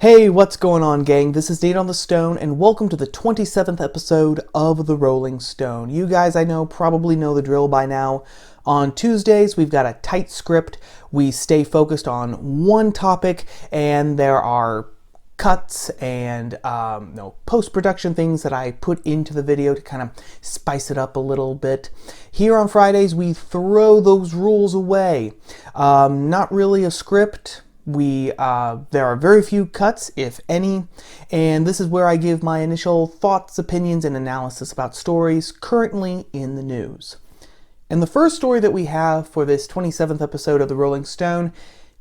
Hey, what's going on, gang? This is Nate on the Stone, and welcome to the 27th episode of The Rolling Stone. You guys, I know, probably know the drill by now. On Tuesdays, we've got a tight script. We stay focused on one topic, and there are cuts and post-production things that I put into the video to kind of spice it up a little bit. Here on Fridays, we throw those rules away. Not really a script. There are very few cuts, if any, and this is where I give my initial thoughts, opinions, and analysis about stories currently in the news. And the first story that we have for this 27th episode of The Rolling Stone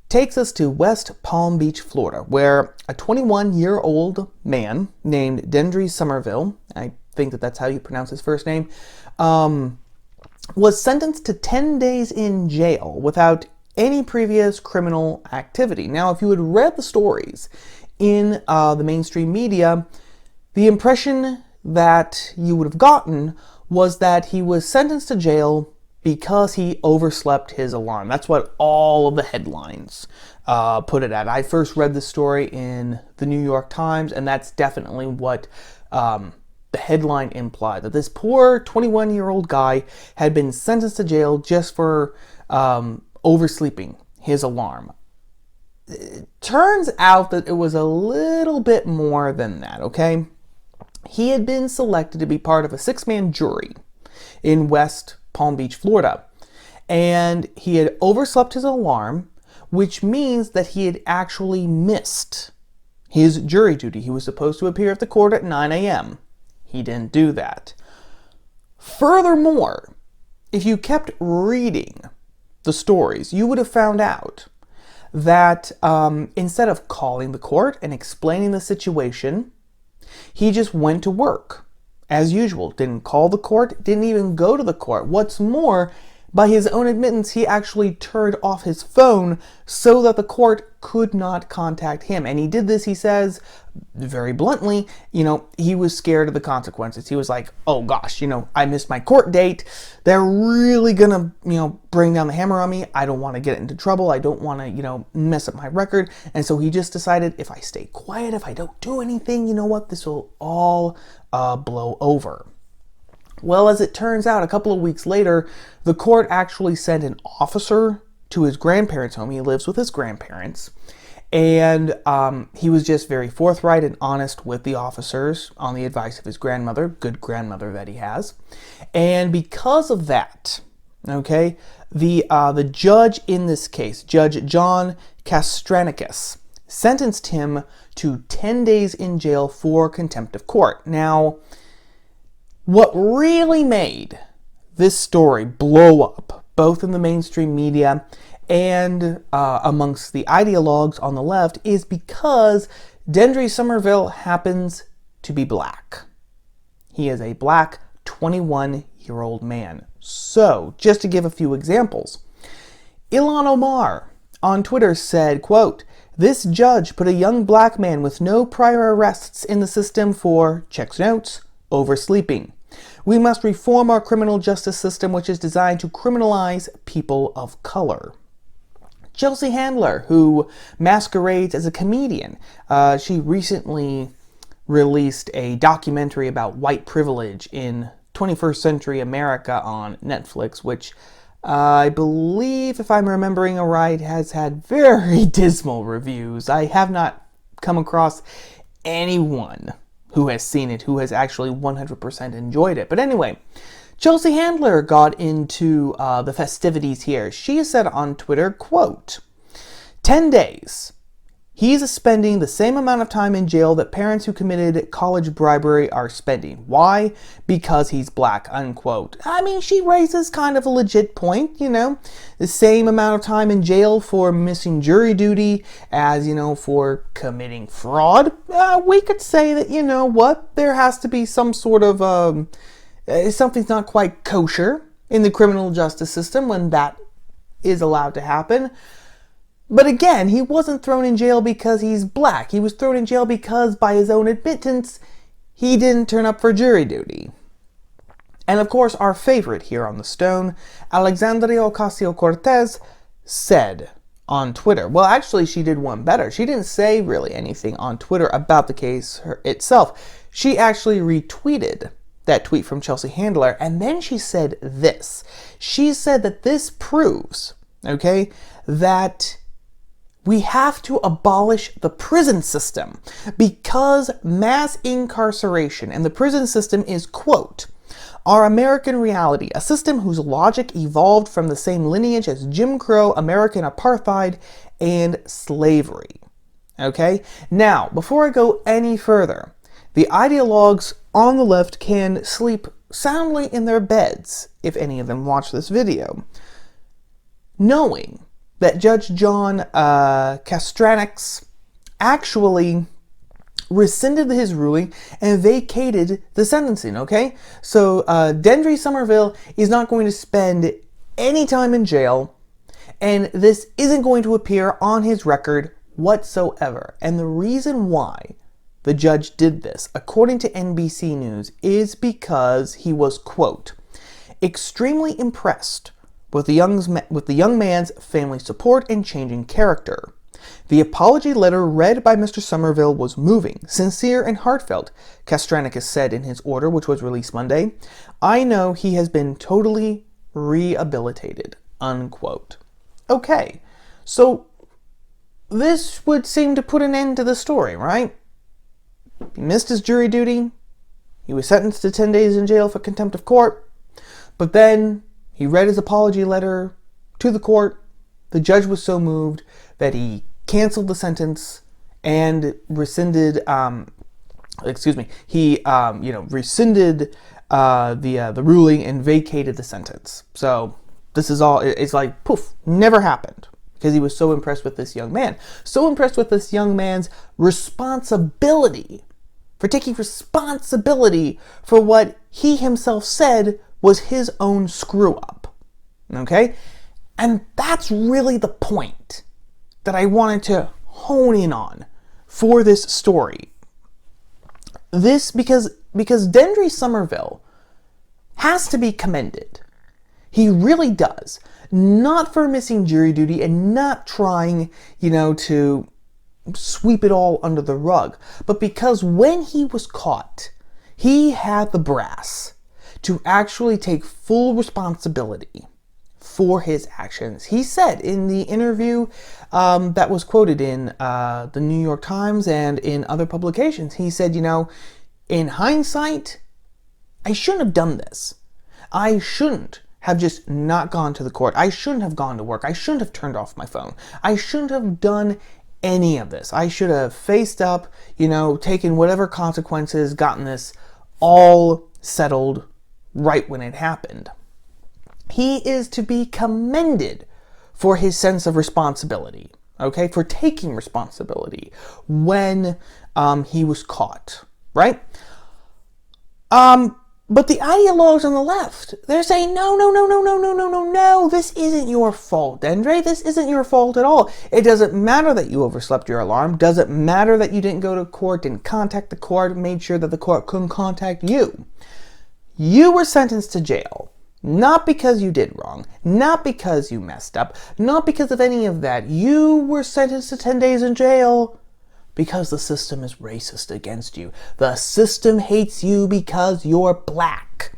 takes us to West Palm Beach, Florida, where a 21-year-old man named Deandre Somerville, I think that's how you pronounce his first name, was sentenced to 10 days in jail without any previous criminal activity. Now, if you had read the stories in the mainstream media, the impression that you would have gotten was that he was sentenced to jail because he overslept his alarm. That's what all of the headlines put it at. I first read the story in the New York Times, and that's definitely what the headline implied, that this poor 21-year-old guy had been sentenced to jail just for oversleeping his alarm. It turns out that it was a little bit more than that, okay? He had been selected to be part of a 6-man jury in West Palm Beach, Florida. And he had overslept his alarm, which means that he had actually missed his jury duty. He was supposed to appear at the court at 9 a.m. He didn't do that. Furthermore, if you kept reading the stories, you would have found out that instead of calling the court and explaining the situation, he just went to work as usual. Didn't call the court, didn't even go to the court. What's more, by his own admittance, he actually turned off his phone so that the court could not contact him. And he did this, he says, very bluntly, he was scared of the consequences. He was like, oh gosh, I missed my court date. They're really gonna, bring down the hammer on me. I don't want to get into trouble. I don't want to, mess up my record. And so he just decided, if I stay quiet, if I don't do anything, you know what, this will all blow over. Well, as it turns out, a couple of weeks later, the court actually sent an officer to his grandparents' home. He lives with his grandparents. And he was just very forthright and honest with the officers on the advice of his grandmother, good grandmother that he has. And because of that, okay, the judge in this case, Judge John Castranicus, sentenced him to 10 days in jail for contempt of court. Now, what really made this story blow up, both in the mainstream media and amongst the ideologues on the left, is because Deandre Somerville happens to be black. He is a black 21-year-old man. So, just to give a few examples, Ilhan Omar on Twitter said, quote, "This judge put a young black man with no prior arrests in the system for, checks notes, oversleeping. We must reform our criminal justice system, which is designed to criminalize people of color." Chelsea Handler, who masquerades as a comedian, she recently released a documentary about white privilege in 21st century America on Netflix, which I believe, if I'm remembering right, has had very dismal reviews. I have not come across anyone who has seen it, who has actually 100% enjoyed it. But anyway, Chelsea Handler got into the festivities here. She said on Twitter, quote, 10 days. He's spending the same amount of time in jail that parents who committed college bribery are spending. Why? Because he's black, unquote. I mean, she raises kind of a legit point, the same amount of time in jail for missing jury duty as, for committing fraud. We could say that, there has to be some sort of, something's not quite kosher in the criminal justice system when that is allowed to happen. But again, he wasn't thrown in jail because he's black. He was thrown in jail because, by his own admittance, he didn't turn up for jury duty. And of course, our favorite here on the Stone, Alexandria Ocasio-Cortez, said on Twitter. Well, actually, she did one better. She didn't say really anything on Twitter about the case itself. She actually retweeted that tweet from Chelsea Handler, and then she said this. She said that this proves, okay, that we have to abolish the prison system because mass incarceration and the prison system is, quote, our American reality, a system whose logic evolved from the same lineage as Jim Crow, American apartheid, and slavery. Okay? Now, before I go any further, the ideologues on the left can sleep soundly in their beds, if any of them watch this video, knowing that Judge John Castranix actually rescinded his ruling and vacated the sentencing, okay? So Deandre Somerville is not going to spend any time in jail, and this isn't going to appear on his record whatsoever. And the reason why the judge did this, according to NBC News, is because he was, quote, extremely impressed with the young man's family support and changing character. The apology letter read by Mr. Somerville was moving, sincere, and heartfelt, Castranix said in his order, which was released Monday. I know he has been totally rehabilitated, unquote. Okay, so this would seem to put an end to the story, right? He missed his jury duty. He was sentenced to 10 days in jail for contempt of court. But then he read his apology letter to the court. The judge was so moved that he canceled the sentence and rescinded. He rescinded the ruling and vacated the sentence. So this is all. It's like poof, never happened because he was so impressed with this young man, so impressed with this young man's responsibility for taking responsibility for what he himself said was his own screw up. Okay? And that's really the point that I wanted to hone in on for this story. This because Deandre Somerville has to be commended. He really does. Not for missing jury duty and not trying, to sweep it all under the rug, but because when he was caught, he had the brass to actually take full responsibility for his actions. He said in the interview that was quoted in the New York Times and in other publications, he said, in hindsight, I shouldn't have done this. I shouldn't have just not gone to the court. I shouldn't have gone to work. I shouldn't have turned off my phone. I shouldn't have done any of this. I should have faced up, taken whatever consequences, gotten this all settled right when it happened. He is to be commended for his sense of responsibility, okay, for taking responsibility when he was caught, right? But the ideologues on the left, they're saying, no, this isn't your fault, Deandre. This isn't your fault at all. It doesn't matter that you overslept your alarm. Doesn't matter that you didn't go to court, didn't contact the court, made sure that the court couldn't contact you. You were sentenced to jail. Not because you did wrong, not because you messed up, not because of any of that. You were sentenced to 10 days in jail because the system is racist against you. The system hates you because you're black.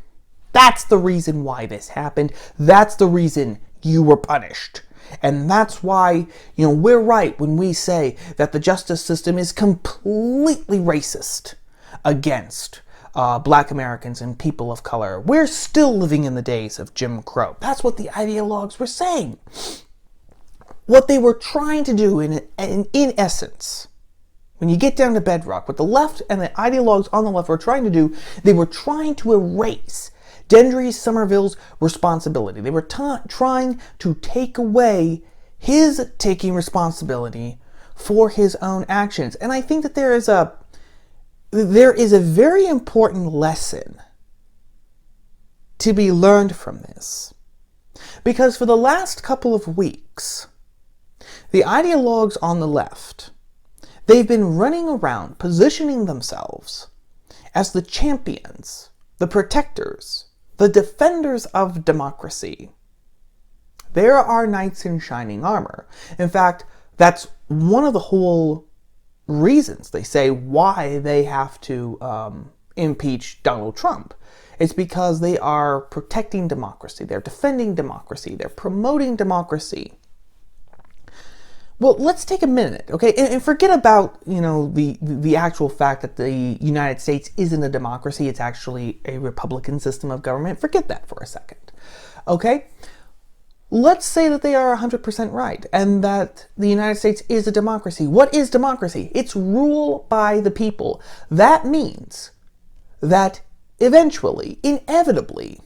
That's the reason why this happened. That's the reason you were punished. And that's why, we're right when we say that the justice system is completely racist against Black Americans and people of color. We're still living in the days of Jim Crow. That's what the ideologues were saying. What they were trying to do in essence, when you get down to bedrock, what the left and the ideologues on the left were trying to do, they were trying to erase Deandre Somerville's responsibility. They were trying to take away his taking responsibility for his own actions. And I think that there is a very important lesson to be learned from this. Because for the last couple of weeks, the ideologues on the left, they've been running around positioning themselves as the champions, the protectors, the defenders of democracy. There are knights in shining armor. In fact, that's one of the whole reasons they say why they have to impeach Donald Trump. It's because they are protecting democracy. They're defending democracy. They're promoting democracy. Well, let's take a minute, okay, and forget about, the actual fact that the United States isn't a democracy. It's actually a republican system of government. Forget that for a second, okay? Let's say that they are 100% right and that the United States is a democracy. What is democracy? It's rule by the people. That means that eventually, inevitably,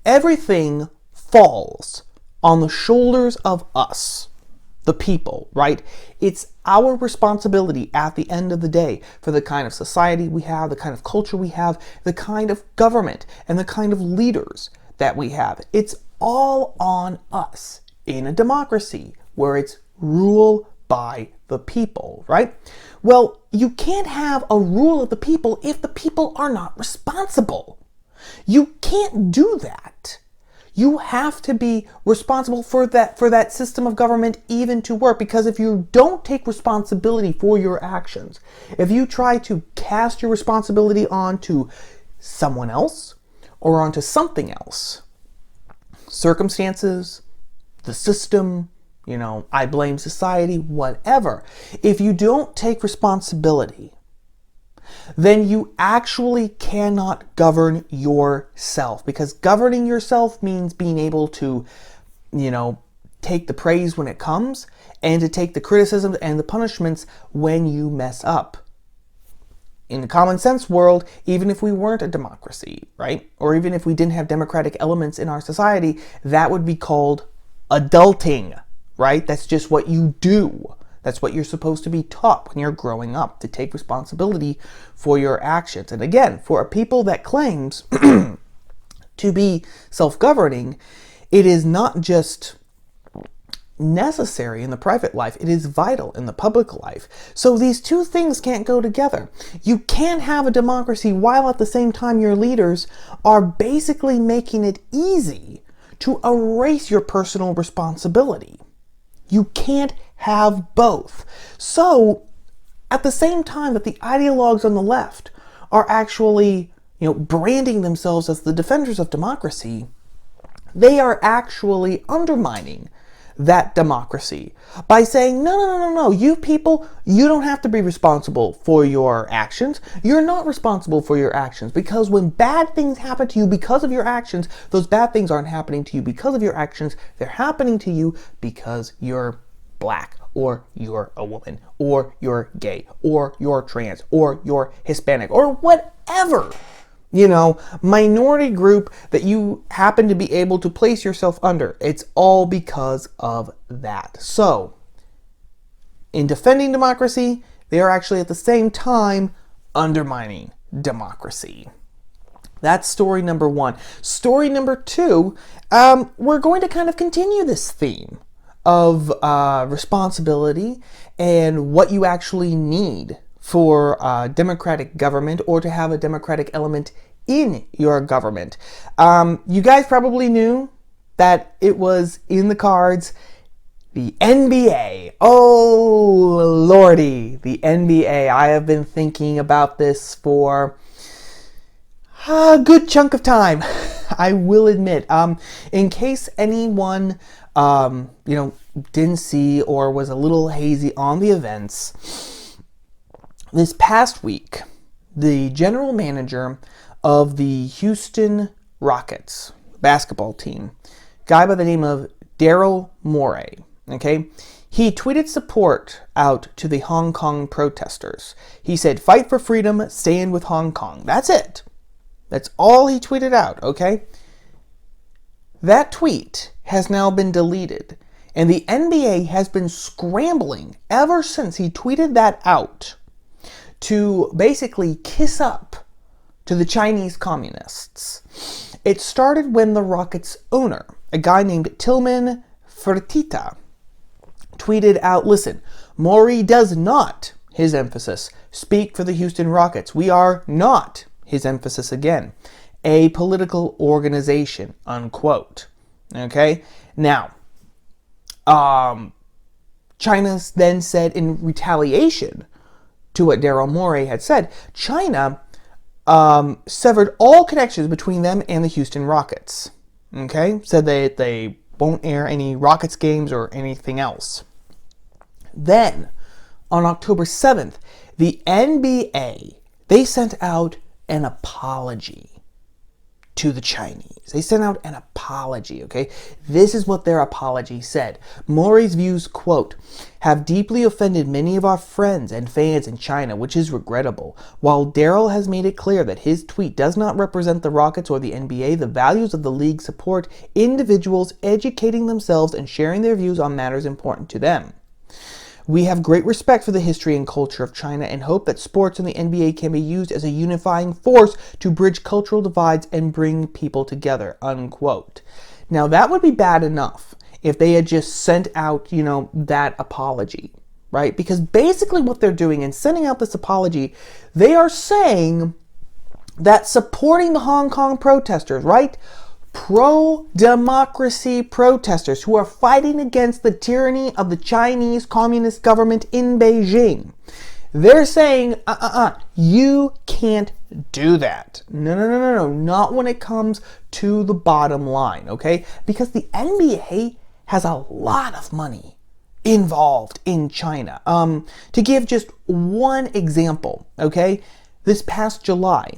everything falls on the shoulders of us, the people, right? It's our responsibility at the end of the day for the kind of society we have, the kind of culture we have, the kind of government, and the kind of leaders that we have. It's all on us in a democracy where it's rule by the people, right? Well, you can't have a rule of the people if the people are not responsible. You can't do that. You have to be responsible for that system of government even to work, because if you don't take responsibility for your actions, if you try to cast your responsibility onto someone else or onto something else, circumstances, the system, I blame society, whatever, if you don't take responsibility, then you actually cannot govern yourself, because governing yourself means being able to, take the praise when it comes and to take the criticism and the punishments when you mess up. In the common sense world, even if we weren't a democracy, right? Or even if we didn't have democratic elements in our society, that would be called adulting, right? That's just what you do. That's what you're supposed to be taught when you're growing up, to take responsibility for your actions. And again, for a people that claims to be self-governing, it is not just necessary in the private life, it is vital in the public life. So these two things can't go together. You can't have a democracy while at the same time your leaders are basically making it easy to erase your personal responsibility. You can't have both. So, at the same time that the ideologues on the left are actually, branding themselves as the defenders of democracy, they are actually undermining that democracy by saying, no, you people, you don't have to be responsible for your actions. You're not responsible for your actions, because when bad things happen to you because of your actions, those bad things aren't happening to you because of your actions. They're happening to you because you're black, or you're a woman, or you're gay, or you're trans, or you're Hispanic, or whatever, minority group that you happen to be able to place yourself under. It's all because of that. So, in defending democracy, they are actually at the same time undermining democracy. That's story number one. Story number two, we're going to kind of continue this theme of responsibility and what you actually need for democratic government, or to have a democratic element in your government. You guys probably knew that it was in the cards. The NBA. Oh, lordy, the NBA. I have been thinking about this for a good chunk of time, I will admit. In case anyone didn't see or was a little hazy on the events, this past week, the general manager of the Houston Rockets basketball team, guy by the name of Daryl Morey, okay, he tweeted support out to the Hong Kong protesters. He said, "Fight for freedom, stand with Hong Kong." That's it. That's all he tweeted out, okay? That tweet has now been deleted, and the NBA has been scrambling ever since he tweeted that out to basically kiss up to the Chinese communists. It started when the Rockets owner, a guy named Tillman Fertitta, tweeted out, "Listen, Morey does not," his emphasis, "speak for the Houston Rockets. We are not," his emphasis again, "a political organization," unquote. Okay? Now, China then said in retaliation to what Daryl Morey had said, China severed all connections between them and the Houston Rockets. Okay? Said they won't air any Rockets games or anything else. Then, on October 7th, the NBA, they sent out an apology to the Chinese. They sent out an apology, okay? This is what their apology said. Morey's views, quote, have deeply offended many of our friends and fans in China, which is regrettable. While Daryl has made it clear that his tweet does not represent the Rockets or the NBA, the values of the league support individuals educating themselves and sharing their views on matters important to them. We have great respect for the history and culture of China and hope that sports and the NBA can be used as a unifying force to bridge cultural divides and bring people together, unquote. Now, that would be bad enough if they had just sent out, that apology, right? Because basically what they're doing in sending out this apology, they are saying that supporting the Hong Kong protesters, right? Pro-democracy protesters who are fighting against the tyranny of the Chinese Communist government in Beijing. They're saying, you can't do that. No, not when it comes to the bottom line, okay? Because the NBA has a lot of money involved in China. To give just one example, okay? This past July,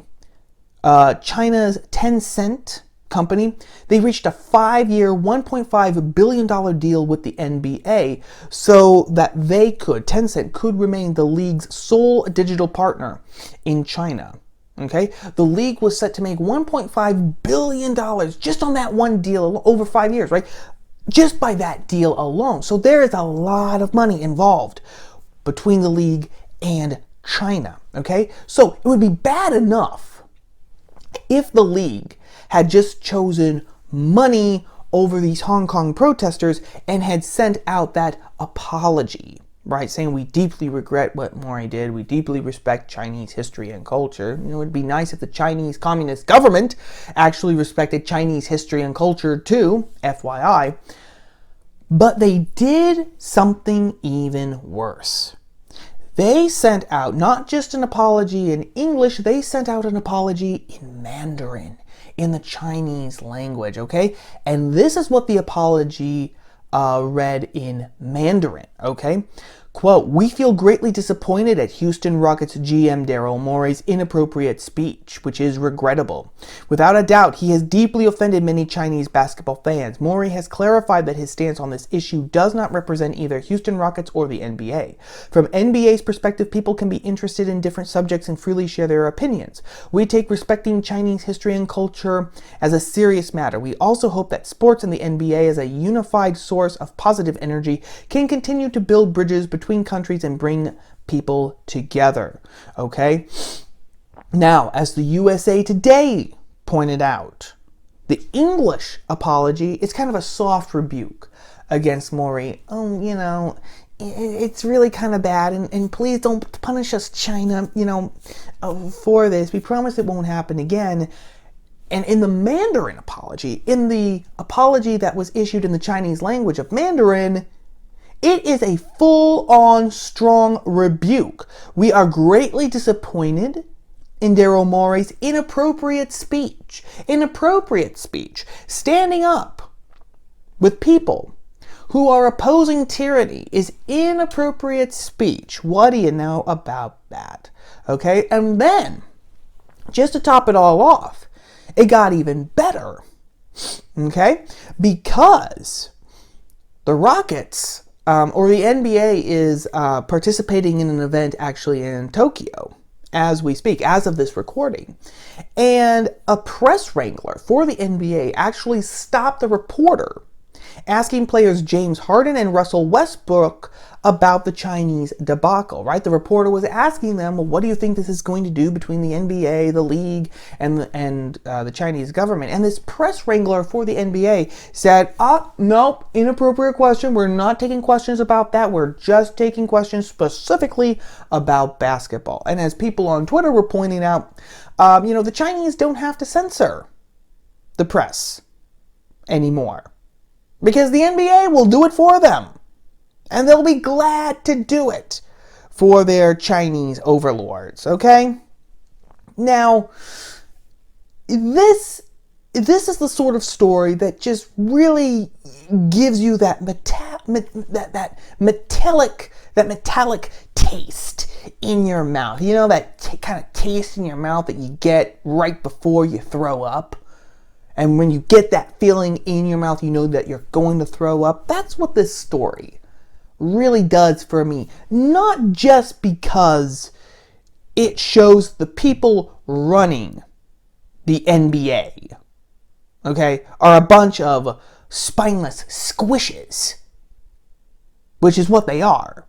China's Tencent company, they reached a 5-year, $1.5 billion deal with the NBA so that Tencent could remain the league's sole digital partner in China. Okay? The league was set to make $1.5 billion just on that one deal over 5 years, right? Just by that deal alone. So there is a lot of money involved between the league and China. Okay? So it would be bad enough if the league had just chosen money over these Hong Kong protesters and had sent out that apology, right? Saying we deeply regret what Morey did. We deeply respect Chinese history and culture. It'd be nice if the Chinese Communist government actually respected Chinese history and culture too, FYI. But they did something even worse. They sent out not just an apology in English, they sent out an apology in Mandarin, in the Chinese language, okay? And this is what the apology read in Mandarin, okay? Quote, we feel greatly disappointed at Houston Rockets GM Daryl Morey's inappropriate speech, which is regrettable. Without a doubt, he has deeply offended many Chinese basketball fans. Morey has clarified that his stance on this issue does not represent either Houston Rockets or the NBA. From NBA's perspective, people can be interested in different subjects and freely share their opinions. We take respecting Chinese history and culture as a serious matter. We also hope that sports and the NBA as a unified source of positive energy can continue to build bridges between countries and bring people together. Okay? Now, as the USA Today pointed out, the English apology is kind of a soft rebuke against Morey. It's really kind of bad, and please don't punish us, China, for this. We promise it won't happen again. And in the Mandarin apology, in the apology that was issued in the Chinese language of Mandarin, it is a full-on strong rebuke. We are greatly disappointed in Daryl Morey's inappropriate speech. Inappropriate speech. Standing up with people who are opposing tyranny is inappropriate speech. What do you know about that? Okay? And then, just to top it all off, it got even better. Okay? Because the Rockets, or the NBA is participating in an event actually in Tokyo as we speak, as of this recording. And a press wrangler for the NBA actually stopped the reporter asking players James Harden and Russell Westbrook about the Chinese debacle, right? The reporter was asking them, well, what do you think this is going to do between the NBA, the league, and the Chinese government? And this press wrangler for the NBA said, nope, inappropriate question. We're not taking questions about that. We're just taking questions specifically about basketball. And as people on Twitter were pointing out, the Chinese don't have to censor the press anymore. because the NBA will do it for them. And they'll be glad to do it for their Chinese overlords, okay? Now, this is the sort of story that just really gives you that metallic taste in your mouth. You know, that kind of taste in your mouth that you get right before you throw up. And when you get that feeling in your mouth, you know that you're going to throw up. That's what this story really does for me. Not just because it shows the people running the NBA, okay, are a bunch of spineless squishes, which is what they are.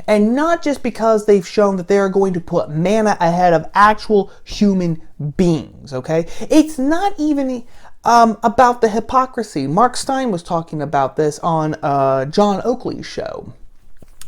And not just because they've shown that they're going to put manna ahead of actual human beings, okay? It's not even about the hypocrisy. Mark Stein was talking about this on John Oakley's show,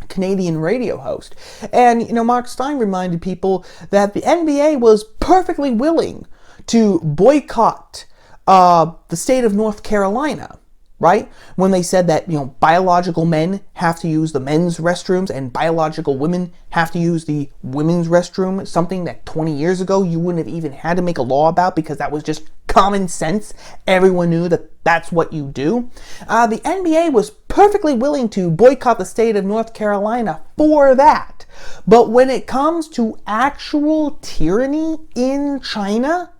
Canadian radio host. And, Mark Stein reminded people that the NBA was perfectly willing to boycott the state of North Carolina, right? When they said that, biological men have to use the men's restrooms and biological women have to use the women's restroom, something that 20 years ago you wouldn't have even had to make a law about because that was just common sense. Everyone knew that that's what you do. The NBA was perfectly willing to boycott the state of North Carolina for that. But when it comes to actual tyranny in China,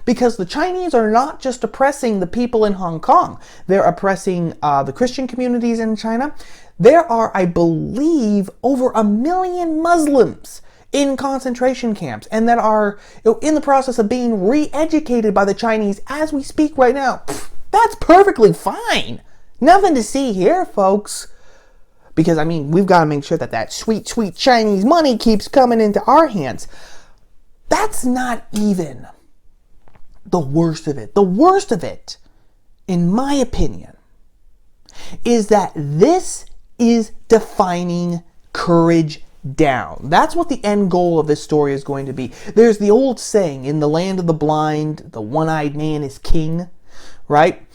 because the Chinese are not just oppressing the people in Hong Kong, they're oppressing the Christian communities in China. There are, I believe, over 1 million Muslims in concentration camps and that are in the process of being re-educated by the Chinese as we speak right now. That's perfectly fine. Nothing to see here, folks. Because, we've got to make sure that sweet, sweet Chinese money keeps coming into our hands. That's not even the worst of it. The worst of it, in my opinion, is that this is defining courage down. That's what the end goal of this story is going to be. There's the old saying, in the land of the blind, the one-eyed man is king, right?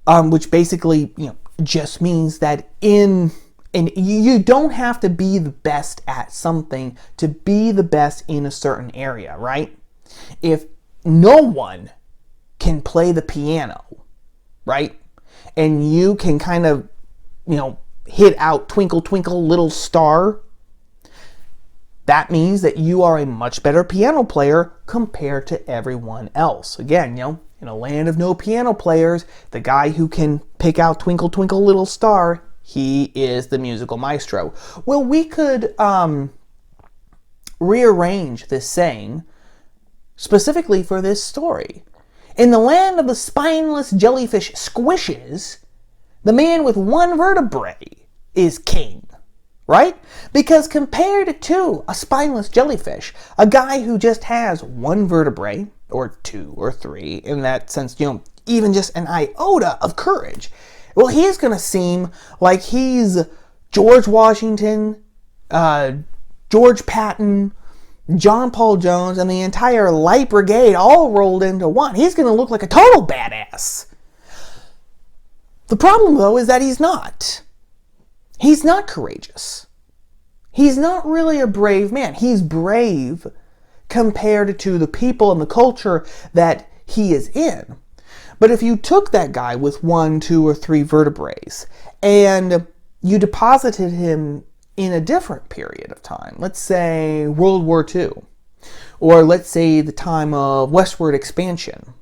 Which basically, just means that and you don't have to be the best at something to be the best in a certain area, right? If no one can play the piano, right? And you can kind of, hit out Twinkle, Twinkle, Little Star. That means that you are a much better piano player compared to everyone else. Again, in a land of no piano players, the guy who can pick out Twinkle, Twinkle, Little Star, he is the musical maestro. Well, we could rearrange this saying specifically for this story. In the land of the spineless jellyfish squishes, the man with one vertebrae is king, right? Because compared to a spineless jellyfish, a guy who just has one vertebrae, or two or three, in that sense, even just an iota of courage, well, he's going to seem like he's George Washington, George Patton, John Paul Jones, and the entire Light Brigade all rolled into one. He's going to look like a total badass. The problem, though, is that he's not. He's not courageous. He's not really a brave man. He's brave compared to the people and the culture that he is in. But if you took that guy with 1, 2, or 3 vertebrae and you deposited him in a different period of time, let's say World War II, or let's say the time of westward expansion,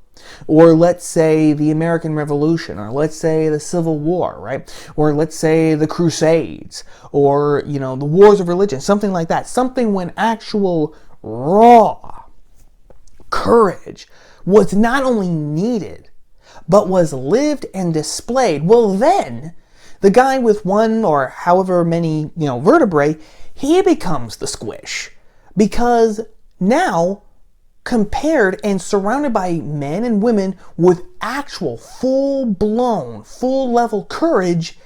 or let's say the American Revolution, or let's say the Civil War, right? Or let's say the Crusades, or, the wars of religion, something like that. Something when actual raw courage was not only needed, but was lived and displayed. Well, then the guy with 1 or however many, vertebrae, he becomes the squish. Because now, compared and surrounded by men and women with actual full-blown, full-level courage,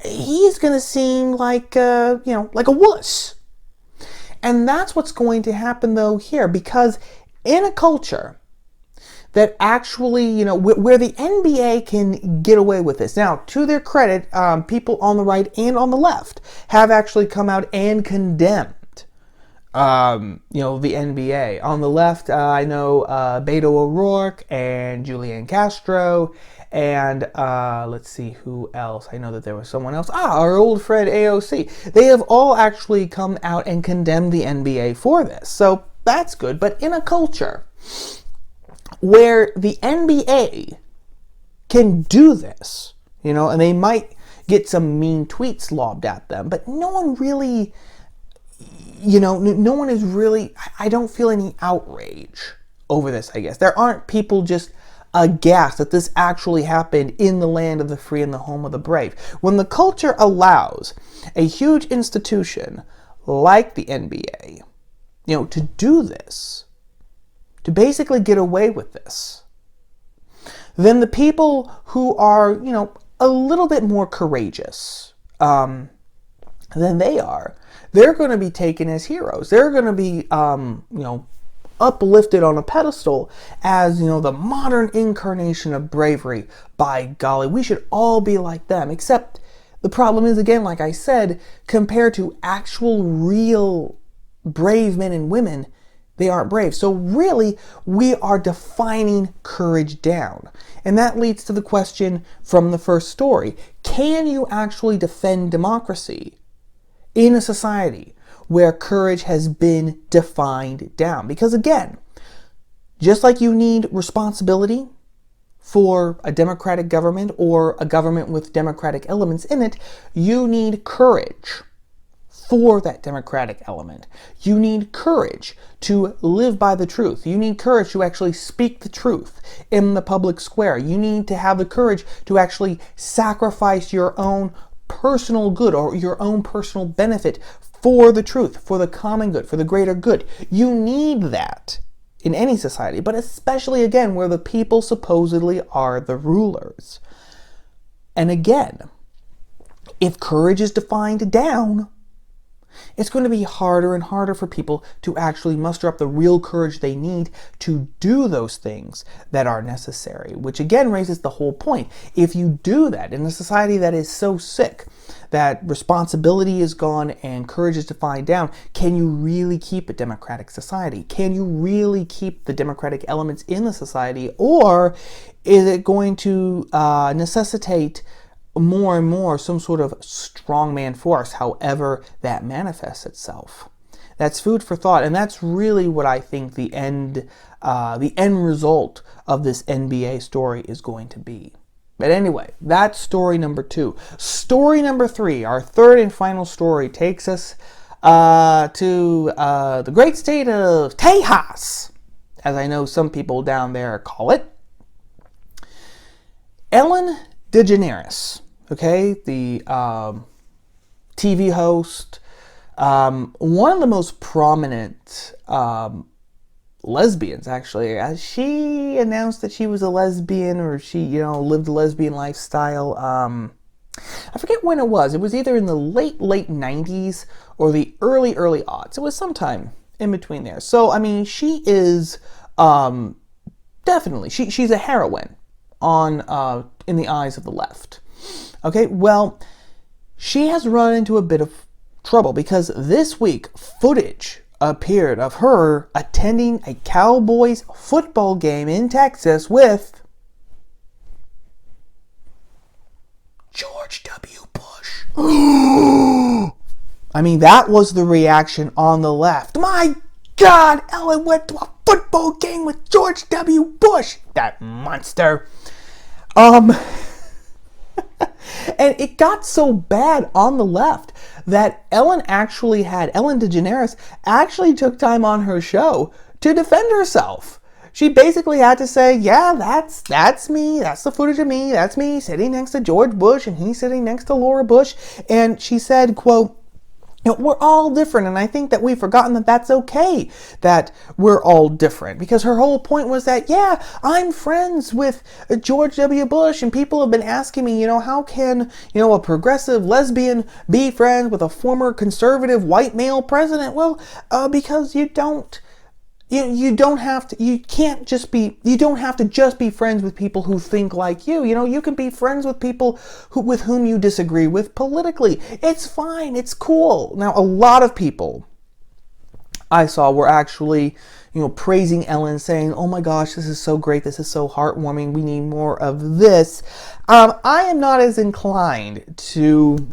he's going to seem like, like a wuss. And that's what's going to happen, though, here. Because in a culture that actually, you know, where the NBA can get away with this. Now, to their credit, people on the right and on the left have actually come out and condemned, you know, the NBA. On the left, I know Beto O'Rourke and Julian Castro, and let's see who else. I know that there was someone else. Our old friend AOC. They have all actually come out and condemned the NBA for this. So that's good. But in a culture where the NBA can do this, you know, and they might get some mean tweets lobbed at them, but no one really, you know, no one is really, I don't feel any outrage over this, I guess. There aren't people just aghast that this actually happened in the land of the free and the home of the brave. When the culture allows a huge institution like the NBA, you know, to do this, to basically get away with this, then the people who are, you know, a little bit more courageous than they are, they're going to be taken as heroes. They're going to be, you know, uplifted on a pedestal as, you know, the modern incarnation of bravery. By golly, we should all be like them. Except the problem is, again, like I said, compared to actual real brave men and women, they aren't brave. So really, we are defining courage down. And that leads to the question from the first story. Can you actually defend democracy in a society where courage has been defined down? Because again, just like you need responsibility for a democratic government or a government with democratic elements in it, you need courage for that democratic element. You need courage to live by the truth. You need courage to actually speak the truth in the public square. You need to have the courage to actually sacrifice your own personal good or your own personal benefit for the truth, for the common good, for the greater good. You need that in any society, but especially, again, where the people supposedly are the rulers. And again, if courage is defined down, it's going to be harder and harder for people to actually muster up the real courage they need to do those things that are necessary, which again raises the whole point. If you do that in a society that is so sick that responsibility is gone and courage is defined down, can you really keep a democratic society? Can you really keep the democratic elements in the society? Or is it going to necessitate more and more some sort of strongman force, however that manifests itself? That's food for thought, and that's really what I think the end result of this NBA story is going to be. But anyway, that's story number 2. Story number 3, our third and final story, takes us to the great state of Tejas, as I know some people down there call it. Ellen DeGeneres, okay, the TV host, one of the most prominent lesbians, actually. She announced that she was a lesbian, or she, you know, lived a lesbian lifestyle. I forget when it was. It was either in the late 90s or the early aughts. It was sometime in between there. So, I mean, she is definitely, she's a heroine on in the eyes of the left. Okay, well, she has run into a bit of trouble because this week footage appeared of her attending a Cowboys football game in Texas with George W. Bush. I mean, that was the reaction on the left. My God, Ellen went to a football game with George W. Bush. That monster. And it got so bad on the left that Ellen DeGeneres actually took time on her show to defend herself. She basically had to say, yeah, that's me. That's the footage of me. That's me sitting next to George Bush and he's sitting next to Laura Bush. And she said, quote, you know, we're all different, and I think that we've forgotten that that's okay, that we're all different. Because her whole point was that, yeah, I'm friends with George W. Bush, and people have been asking me, you know, how can, you know, a progressive lesbian be friends with a former conservative white male president? Well, because you don't You don't have to, you don't have to just be friends with people who think like you. You can be friends with people with whom you disagree with politically. It's fine. It's cool. Now, a lot of people I saw were actually, praising Ellen, saying, oh my gosh, this is so great. This is so heartwarming. We need more of this. I am not as inclined to,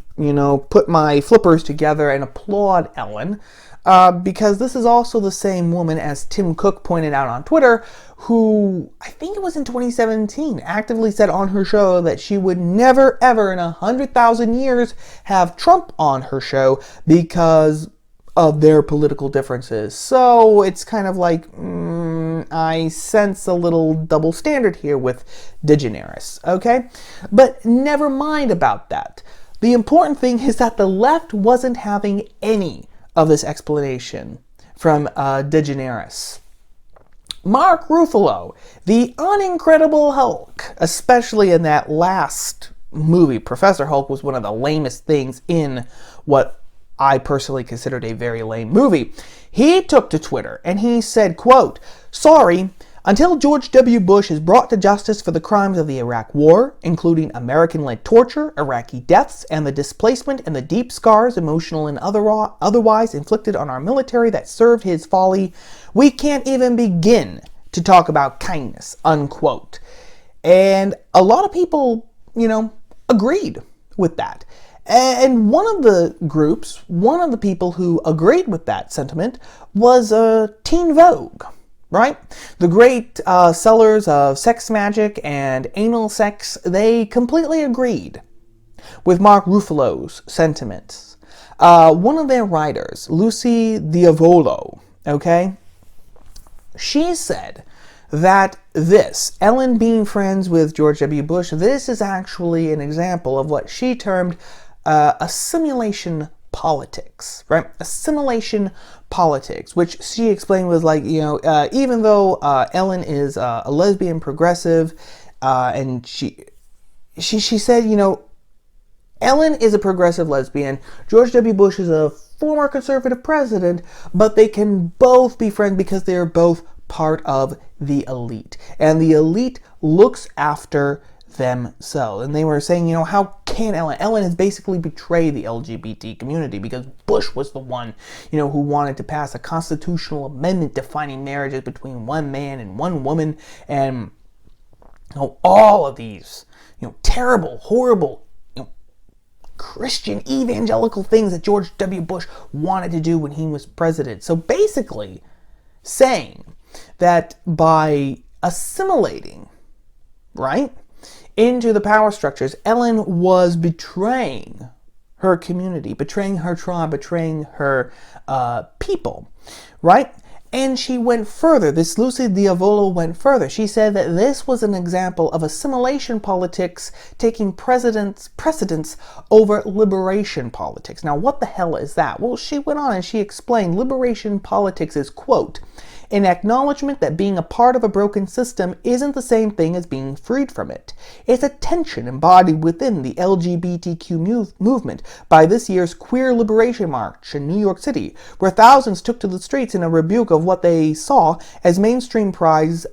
put my flippers together and applaud Ellen. Because this is also the same woman, as Tim Cook pointed out on Twitter, who, I think it was in 2017, actively said on her show that she would never, ever in 100,000 years have Trump on her show because of their political differences. So it's kind of like, I sense a little double standard here with DeGeneres, okay? But never mind about that. The important thing is that the left wasn't having any of this explanation from DeGeneres. Mark Ruffalo, the unincredible Hulk, especially in that last movie, Professor Hulk was one of the lamest things in what I personally considered a very lame movie. He took to Twitter and he said, quote, "Sorry, until George W. Bush is brought to justice for the crimes of the Iraq War, including American-led torture, Iraqi deaths, and the displacement and the deep scars, emotional and otherwise, inflicted on our military that served his folly, we can't even begin to talk about kindness," unquote. And a lot of people, agreed with that. And one of the people who agreed with that sentiment was Teen Vogue. Right? The great sellers of sex magic and anal sex, they completely agreed with Mark Ruffalo's sentiments. One of their writers, Lucy Diavolo, okay? She said that Ellen being friends with George W. Bush, this is actually an example of what she termed assimilation politics, right? Assimilation politics, which she explained was like, even though Ellen is a lesbian progressive, and she said, Ellen is a progressive lesbian, George W. Bush is a former conservative president, but they can both be friends because they're both part of the elite. And the elite looks after themselves. And they were saying, how can Ellen has basically betrayed the LGBT community because Bush was the one, who wanted to pass a constitutional amendment defining marriages between one man and one woman, and all of these, terrible, horrible, Christian evangelical things that George W. Bush wanted to do when he was president. So basically saying that by assimilating, right, into the power structures, Ellen was betraying her community, betraying her tribe, betraying her people, right? And she went further. This Lucy Diavolo went further. She said that this was an example of assimilation politics taking precedence over liberation politics. Now, what the hell is that? Well, she went on and she explained liberation politics is, quote, an acknowledgement that being a part of a broken system isn't the same thing as being freed from it. It's a tension embodied within the LGBTQ movement by this year's Queer Liberation March in New York City, where thousands took to the streets in a rebuke of what they saw as mainstream pride's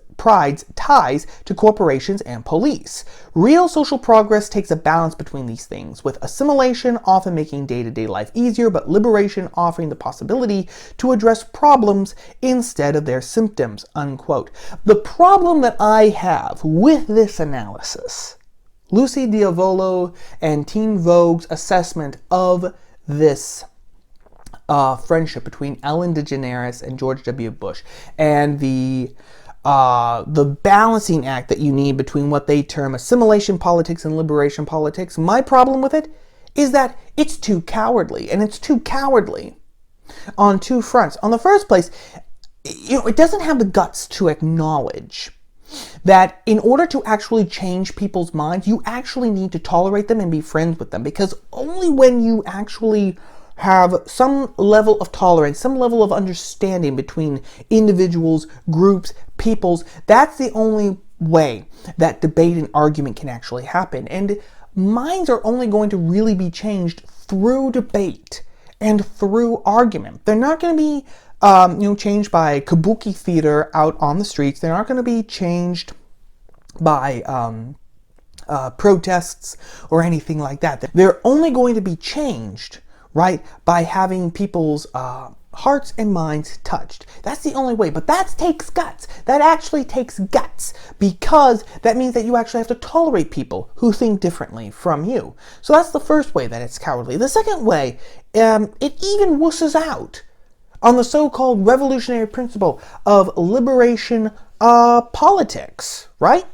ties to corporations and police. Real social progress takes a balance between these things, with assimilation often making day-to-day life easier, but liberation offering the possibility to address problems instead of their symptoms, unquote. The problem that I have with this analysis, Lucy Diavolo and Teen Vogue's assessment of this friendship between Ellen DeGeneres and George W. Bush, and the balancing act that you need between what they term assimilation politics and liberation politics. My problem with it is that it's too cowardly, and it's too cowardly on two fronts. On the first place, it doesn't have the guts to acknowledge that in order to actually change people's minds, you actually need to tolerate them and be friends with them, because only when you actually have some level of tolerance, some level of understanding between individuals, groups, peoples, that's the only way that debate and argument can actually happen. And minds are only going to really be changed through debate and through argument. They're not going to be changed by kabuki theater out on the streets. They're not going to be changed by protests or anything like that. They're only going to be changed, right, by having people's hearts and minds touched. That's the only way. But that takes guts. That actually takes guts, because that means that you actually have to tolerate people who think differently from you. So that's the first way that it's cowardly. The second way, it even wusses out on the so-called revolutionary principle of liberation politics, right?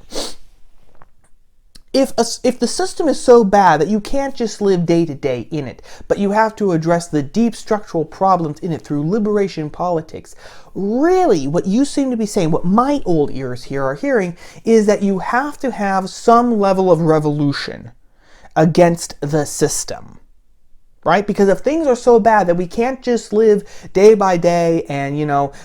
If the system is so bad that you can't just live day to day in it, but you have to address the deep structural problems in it through liberation politics, really what you seem to be saying, what my old ears here are hearing, is that you have to have some level of revolution against the system. Right? Because if things are so bad that we can't just live day by day and,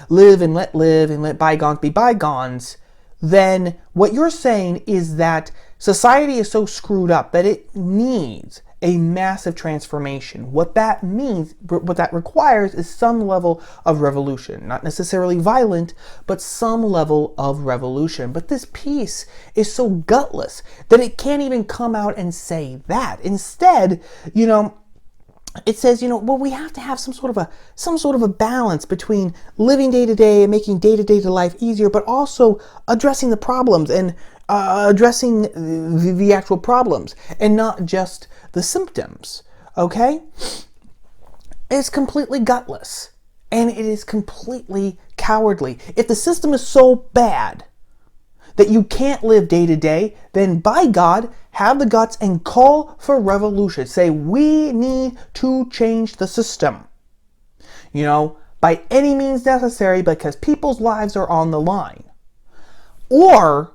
live and let bygones be bygones, then what you're saying is that society is so screwed up that it needs a massive transformation. What that means, what that requires, is some level of revolution. Not necessarily violent, but some level of revolution. But this piece is so gutless that it can't even come out and say that. Instead, it says, well, we have to have some sort of a balance between living day to day and making day to day life easier, but also addressing the problems and addressing the actual problems and not just the symptoms. Okay? It's completely gutless, and it is completely cowardly. If the system is so bad that you can't live day to day, then by God, have the guts and call for revolution. Say, we need to change the system. By any means necessary, because people's lives are on the line. Or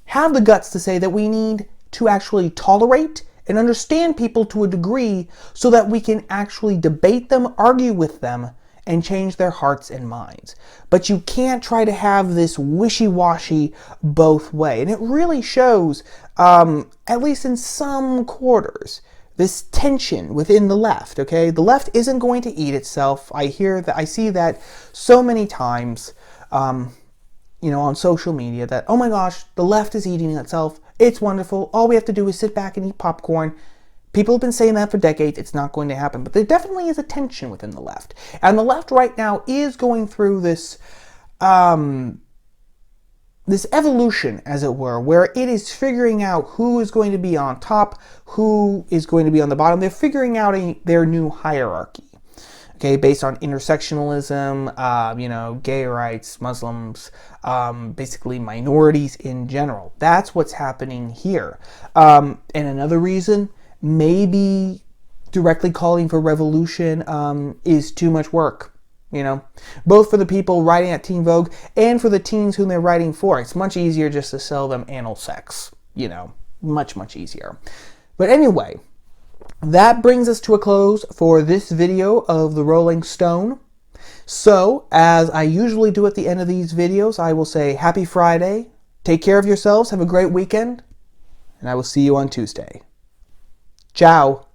have the guts to say that we need to actually tolerate and understand people to a degree so that we can actually debate them, argue with them, and change their hearts and minds. But you can't try to have this wishy-washy both way. And it really shows, at least in some quarters, this tension within the left, okay? The left isn't going to eat itself. I see that so many times, on social media, that, oh my gosh, the left is eating itself. It's wonderful. All we have to do is sit back and eat popcorn. People have been saying that for decades. It's not going to happen. But there definitely is a tension within the left. And the left right now is going through this this evolution, as it were, where it is figuring out who is going to be on top, who is going to be on the bottom. They're figuring out their new hierarchy, okay, based on intersectionalism, gay rights, Muslims, basically minorities in general. That's what's happening here. And another reason, maybe directly calling for revolution is too much work, both for the people writing at Teen Vogue and for the teens whom they're writing for. It's much easier just to sell them anal sex, much, much easier. But anyway, that brings us to a close for this video of the Rolling Stone. So, as I usually do at the end of these videos, I will say happy Friday, take care of yourselves, have a great weekend, and I will see you on Tuesday. Ciao.